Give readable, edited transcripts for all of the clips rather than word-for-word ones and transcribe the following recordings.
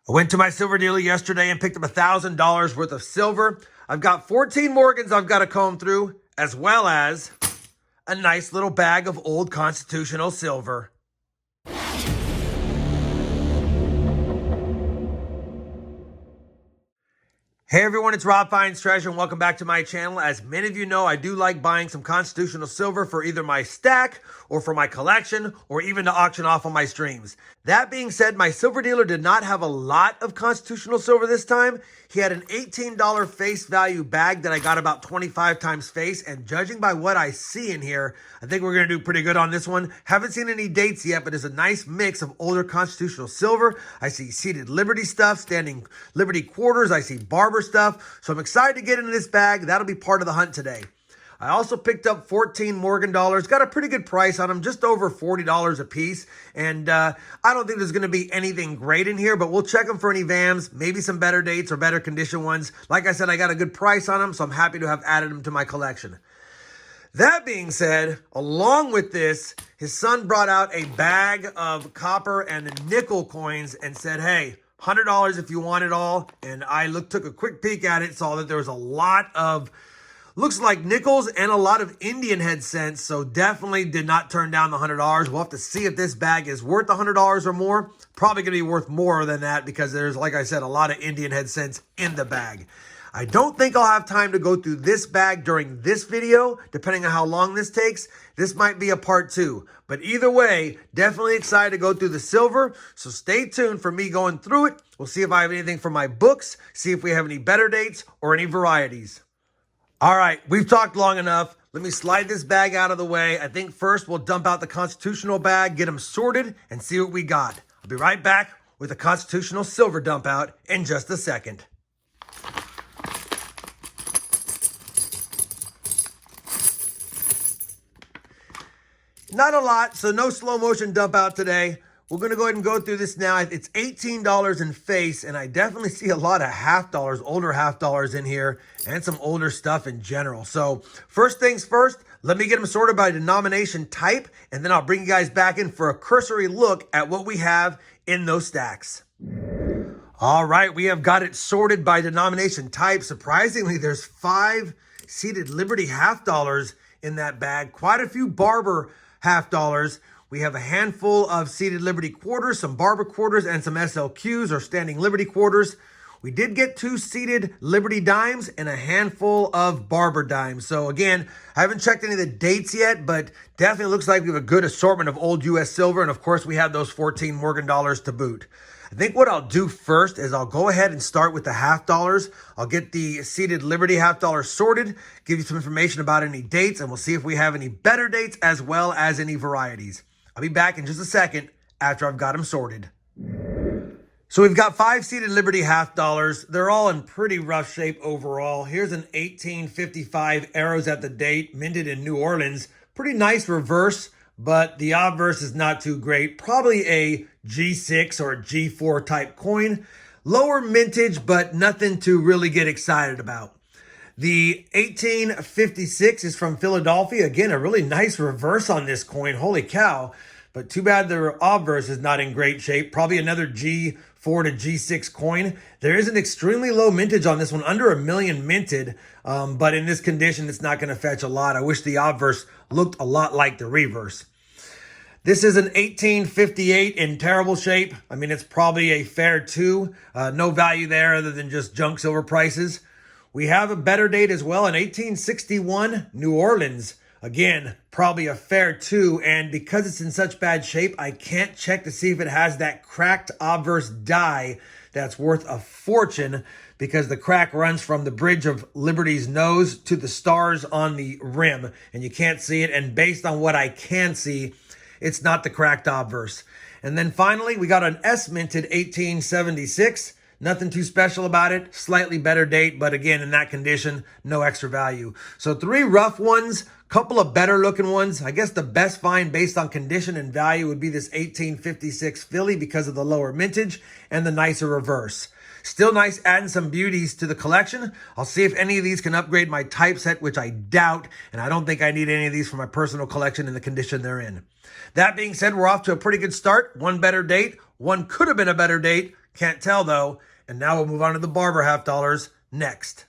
I went to my silver dealer yesterday and picked up $1,000 worth of silver. I've got 14 Morgans I've got to comb through, as well as a nice little bag of old constitutional silver. Hey everyone, it's RobFindsTreasure and welcome back to my channel. As many of you know, I do like buying some constitutional silver for either my stack or for my collection or even to auction off on my streams. That being said, my silver dealer did not have a lot of constitutional silver this time. He had an $18 face value bag that I got about 25 times face, and judging by what I see in here, I think we're going to do pretty good on this one. Haven't seen any dates yet, but it's a nice mix of older constitutional silver. I see seated Liberty stuff, standing Liberty quarters. I see Barber stuff. So I'm excited to get into this bag. That'll be part of the hunt today. I also picked up 14 Morgan dollars, got a pretty good price on them, just over $40 a piece. And I don't think there's going to be anything great in here, but we'll check them for any VAMs, maybe some better dates or better condition ones. Like I said, I got a good price on them, so I'm happy to have added them to my collection. That being said, along with this, his son brought out a bag of copper and nickel coins and said, hey, $100 if you want it all. And I took a quick peek at it, saw that there was a lot of, looks like nickels and a lot of Indian head cents. So definitely did not turn down the $100. We'll have to see if this bag is worth $100 or more. Probably going to be worth more than that because there's, like I said, a lot of Indian head cents in the bag. I don't think I'll have time to go through this bag during this video, depending on how long this takes. This might be a part 2. But either way, definitely excited to go through the silver. So stay tuned for me going through it. We'll see if I have anything for my books, see if we have any better dates or any varieties. All right, we've talked long enough. Let me slide this bag out of the way. I think first we'll dump out the constitutional bag, get them sorted, and see what we got. I'll be right back with the constitutional silver dump out in just a second. Not a lot, so no slow motion dump out today. We're going to go ahead and go through this now. It's $18 in face, and I definitely see a lot of half dollars, older half dollars in here, and some older stuff in general. So first things first, let me get them sorted by denomination type, and then I'll bring you guys back in for a cursory look at what we have in those stacks. All right, we have got it sorted by denomination type. Surprisingly, there's 5 seated Liberty half dollars in that bag. Quite a few Barber half dollars. We have a handful of seated Liberty quarters, some Barber quarters, and some SLQs or standing Liberty quarters. We did get 2 seated Liberty Dimes and a handful of Barber Dimes. So again, I haven't checked any of the dates yet, but definitely looks like we have a good assortment of old US silver. And of course, we have those 14 Morgan dollars to boot. I think what I'll do first is I'll go ahead and start with the half dollars. I'll get the seated Liberty half dollar sorted, give you some information about any dates, and we'll see if we have any better dates as well as any varieties. I'll be back in just a second after I've got them sorted. So we've got 5 seated Liberty half dollars. They're all in pretty rough shape overall. Here's an 1855 arrows at the date, minted in New Orleans. Pretty nice reverse, but the obverse is not too great. Probably a G6 or G4 type coin. Lower mintage, but nothing to really get excited about. The 1856 is from Philadelphia. Again, a really nice reverse on this coin. Holy cow. But too bad the obverse is not in great shape. Probably another G4 to G6 coin. There is an extremely low mintage on this one, under 1 million minted. But in this condition, it's not going to fetch a lot. I wish the obverse looked a lot like the reverse. This is an 1858 in terrible shape. I mean, it's probably a fair 2. No value there other than just junk silver prices. We have a better date as well, in 1861, New Orleans. Again, probably a fair 2. And because it's in such bad shape, I can't check to see if it has that cracked obverse die that's worth a fortune, because the crack runs from the bridge of Liberty's nose to the stars on the rim. And you can't see it. And based on what I can see, it's not the cracked obverse. And then finally, we got an S-minted 1876. Nothing too special about it. Slightly better date, but again, in that condition, no extra value. So 3 rough ones, couple of better looking ones. I guess the best find based on condition and value would be this 1856 Philly because of the lower mintage and the nicer reverse. Still nice, adding some beauties to the collection. I'll see if any of these can upgrade my typeset, which I doubt, and I don't think I need any of these for my personal collection in the condition they're in. That being said, we're off to a pretty good start. One better date, one could have been a better date. Can't tell though. And now we'll move on to the Barber half dollars next.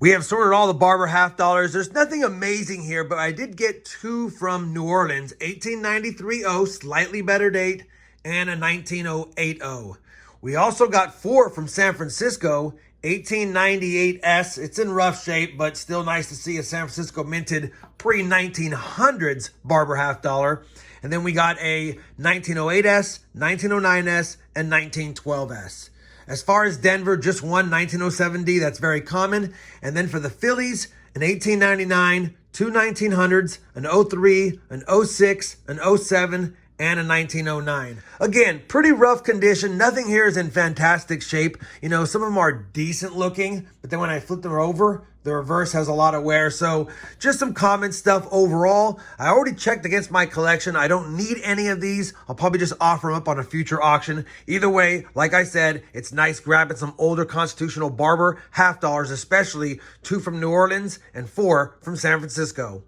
We have sorted all the Barber half dollars. There's nothing amazing here, but I did get two from New Orleans, 1893-0, slightly better date, and a 1908-0. We also got four from San Francisco, 1898S. It's in rough shape, but still nice to see a San Francisco minted pre-1900s Barber half dollar. And then we got a 1908S, 1909S, and 1912S. As far as Denver, just one 1907D, that's very common. And then for the Phillies, an 1899, two 1900s, an 03, an 06, an 07, and a 1909. Again, pretty rough condition. Nothing here is in fantastic shape. You know, some of them are decent looking, but then when I flip them over, the reverse has a lot of wear. So just some common stuff overall. I already checked against my collection. I don't need any of these. I'll probably just offer them up on a future auction. Either way, like I said, it's nice grabbing some older constitutional Barber half dollars, especially two from New Orleans and four from San Francisco.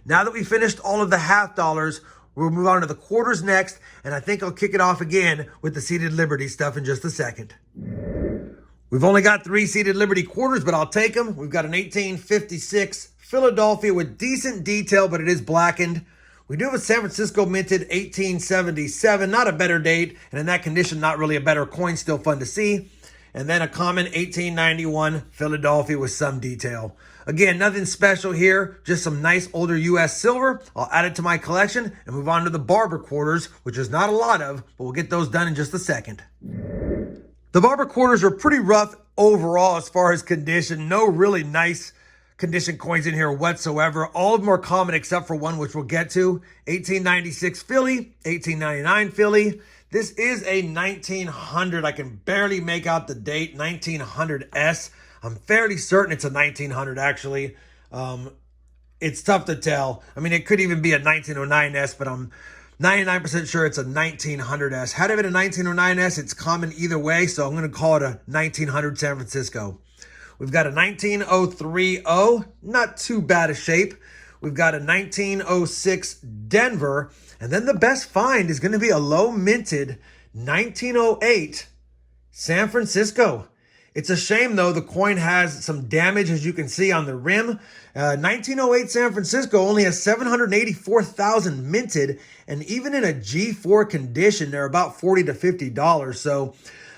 Now that we finished all of the half dollars, we'll move on to the quarters next, and I think I'll kick it off again with the Seated Liberty stuff in just a second. We've only got three Seated Liberty quarters, but I'll take them. We've got an 1856 Philadelphia with decent detail, but it is blackened. We do have a San Francisco minted 1877, not a better date, and in that condition, not really a better coin, still fun to see. And then a common 1891 Philadelphia with some detail. Again, nothing special here, just some nice older US silver. I'll add it to my collection and move on to the Barber quarters, which is not a lot of, but we'll get those done in just a second. The Barber quarters are pretty rough overall as far as condition. No really nice condition coins in here whatsoever. All of them are common except for one, which we'll get to. 1896 Philly, 1899 Philly. This is a 1900. I can barely make out the date, 1900S. I'm fairly certain it's a 1900 actually. It's tough to tell. I mean, it could even be a 1909S, but I'm 99% sure it's a 1900S. Had it been a 1909S, it's common either way, so I'm going to call it a 1900 San Francisco. We've got a 19030, not too bad a shape. We've got a 1906 Denver, and then the best find is going to be a low minted 1908 San Francisco. It's a shame, though, the coin has some damage, as you can see on the rim. 1908 San Francisco only has 784,000 minted, and even in a G4 condition, they're about $40 to $50. So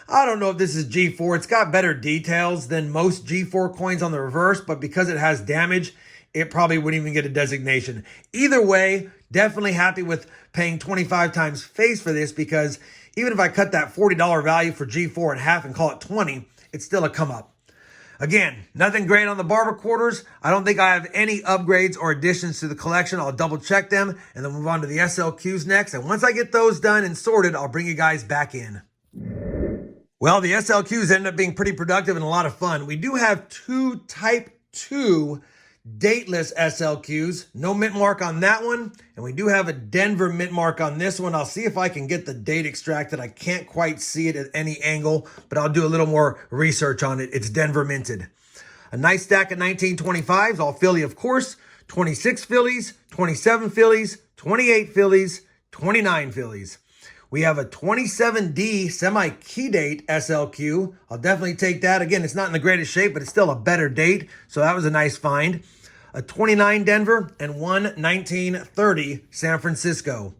I don't know if this is G4. It's got better details than most G4 coins on the reverse, but because it has damage, it probably wouldn't even get a designation. Either way, definitely happy with paying 25 times face for this, because even if I cut that $40 value for G4 in half and call it 20, it's still a come up. Again, nothing great on the Barber quarters. I don't think I have any upgrades or additions to the collection. I'll double check them and then move on to the SLQs next. And once I get those done and sorted, I'll bring you guys back in. Well, the SLQs ended up being pretty productive and a lot of fun. We do have two Type 2 dateless SLQs. No mint mark on that one. And we do have a Denver mint mark on this one. I'll see if I can get the date extracted. I can't quite see it at any angle, but I'll do a little more research on it. It's Denver minted. A nice stack of 1925s, all Philly, of course. 26 Phillies, 27 Phillies, 28 Phillies, 29 Phillies. We have a 27D semi-key date SLQ. I'll definitely take that. Again, it's not in the greatest shape, but it's still a better date. So that was a nice find. A 29 Denver and one 1930 San Francisco.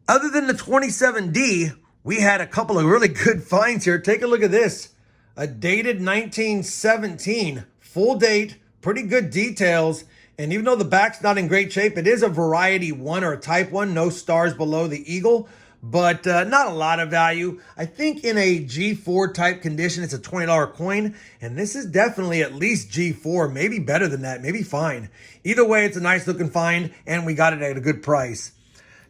Other than the 27D, we had a couple of really good finds here. Take a look at this. A dated 1917, full date, pretty good details. And even though the back's not in great shape, it is a Variety 1 or a Type 1, no stars below the eagle. But not a lot of value. I think in a G4 type condition, it's a $20 coin. And this is definitely at least G4, maybe better than that, maybe fine. Either way, it's a nice looking find, and we got it at a good price.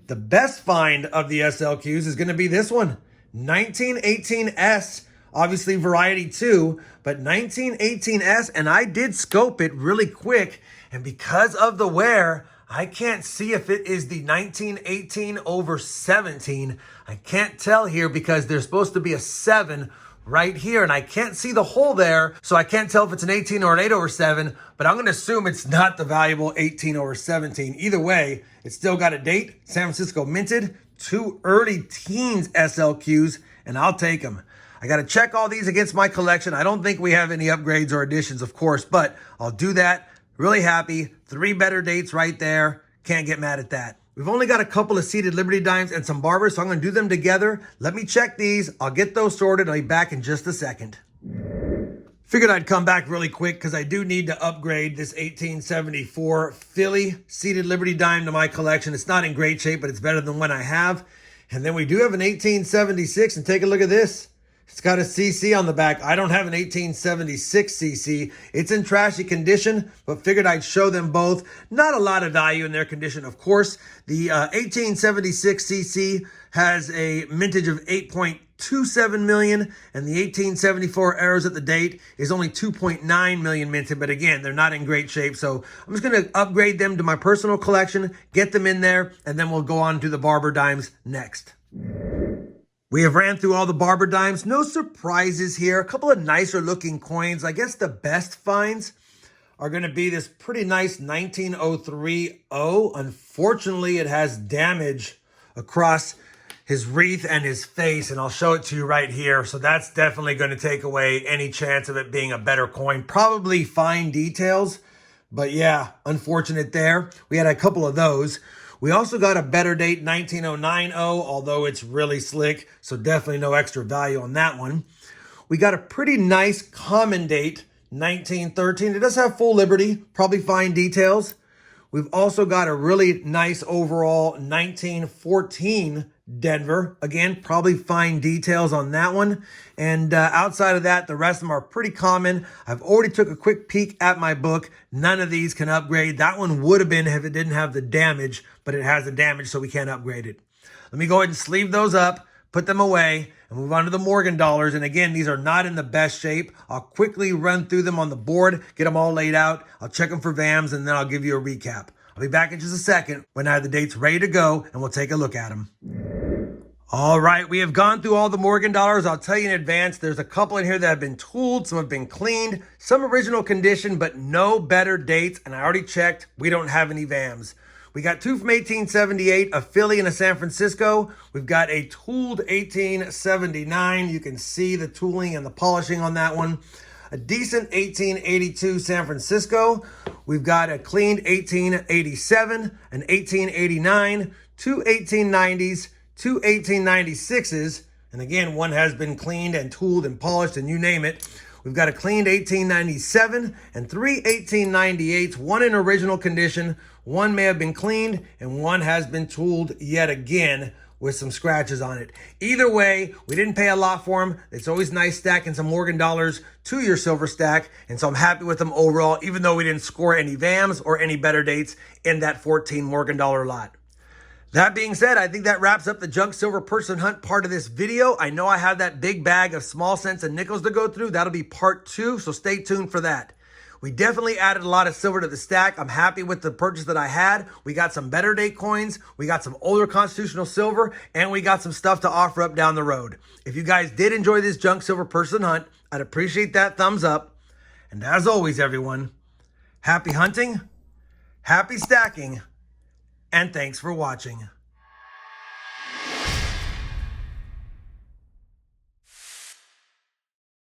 The best find of the SLQs is going to be this one, 1918S. Obviously Variety 2, but 1918S, and I did scope it really quick. And because of the wear, I can't see if it is the 1918/17. I can't tell here because there's supposed to be a 7 right here, and I can't see the hole there, so I can't tell if it's an 18 or an 8/7, but I'm going to assume it's not the valuable 18/17. Either way, it's still got a date, San Francisco minted, two early teens SLQs, and I'll take them. I got to check all these against my collection. I don't think we have any upgrades or additions, of course, but I'll do that. Really happy. 3 better dates right there. Can't get mad at that. We've only got a couple of seeded Liberty Dimes and some Barbers, so I'm going to do them together. Let me check these. I'll get those sorted. I'll be back in just a second. Figured I'd come back really quick because I do need to upgrade this 1874 Philly seeded Liberty Dime to my collection. It's not in great shape, but it's better than one I have. And then we do have an 1876, and take a look at this. It's got a CC on the back. I don't have an 1876 CC. It's in trashy condition, but figured I'd show them both. Not a lot of value in their condition, of course. The 1876 CC has a mintage of 8.27 million, and the 1874 Arrows at the date is only 2.9 million minted, but again, they're not in great shape, so I'm just going to upgrade them to my personal collection, get them in there, and then we'll go on to the Barber Dimes next. We have ran through all the Barber Dimes. No surprises here. A couple of nicer looking coins. I guess the best finds are going to be this pretty nice 1903 O. Unfortunately, it has damage across his wreath and his face, and I'll show it to you right here. So that's definitely going to take away any chance of it being a better coin. Probably fine details, but yeah, unfortunate there. We had a couple of those. We also got a better date, 1909 O, although it's really slick, so definitely no extra value on that one. We got a pretty nice common date, 1913. It does have full Liberty, probably fine details. We've also got a really nice overall 1914 Denver. Again, probably fine details on that one. And outside of that, the rest of them are pretty common. I've already took a quick peek at my book. None of these can upgrade. That one would have been if it didn't have the damage, but it has the damage, so we can't upgrade it. Let me go ahead and sleeve those up, put them away, and move on to the Morgan dollars. And again, these are not in the best shape. I'll quickly run through them on the board, get them all laid out. I'll check them for VAMs, and then I'll give you a recap. I'll be back in just a second when I have the dates ready to go, and we'll take a look at them. All right, we have gone through all the Morgan dollars. I'll tell you in advance, there's a couple in here that have been tooled, some have been cleaned, some original condition, but no better dates. And I already checked, we don't have any VAMs. We got 2 from 1878, a Philly and a San Francisco. We've got a tooled 1879. You can see the tooling and the polishing on that one. A decent 1882 San Francisco. We've got a cleaned 1887, an 1889, 2 1890s, 2 1896s, and again, one has been cleaned and tooled and polished and you name it. We've got a cleaned 1897 and 3 1898s, one in original condition, one may have been cleaned, and one has been tooled yet again with some scratches on it. Either way, we didn't pay a lot for them. It's always nice stacking some Morgan dollars to your silver stack, and so I'm happy with them overall, even though we didn't score any VAMs or any better dates in that 14 Morgan dollar lot. That being said, I think that wraps up the junk silver person hunt part of this video. I know I have that big bag of small cents and nickels to go through. That'll be part 2, so stay tuned for that. We definitely added a lot of silver to the stack. I'm happy with the purchase that I had. We got some better date coins, we got some older constitutional silver, and we got some stuff to offer up down the road. If you guys did enjoy this junk silver person hunt, I'd appreciate that thumbs up. And as always, everyone, happy hunting, happy stacking, and thanks for watching.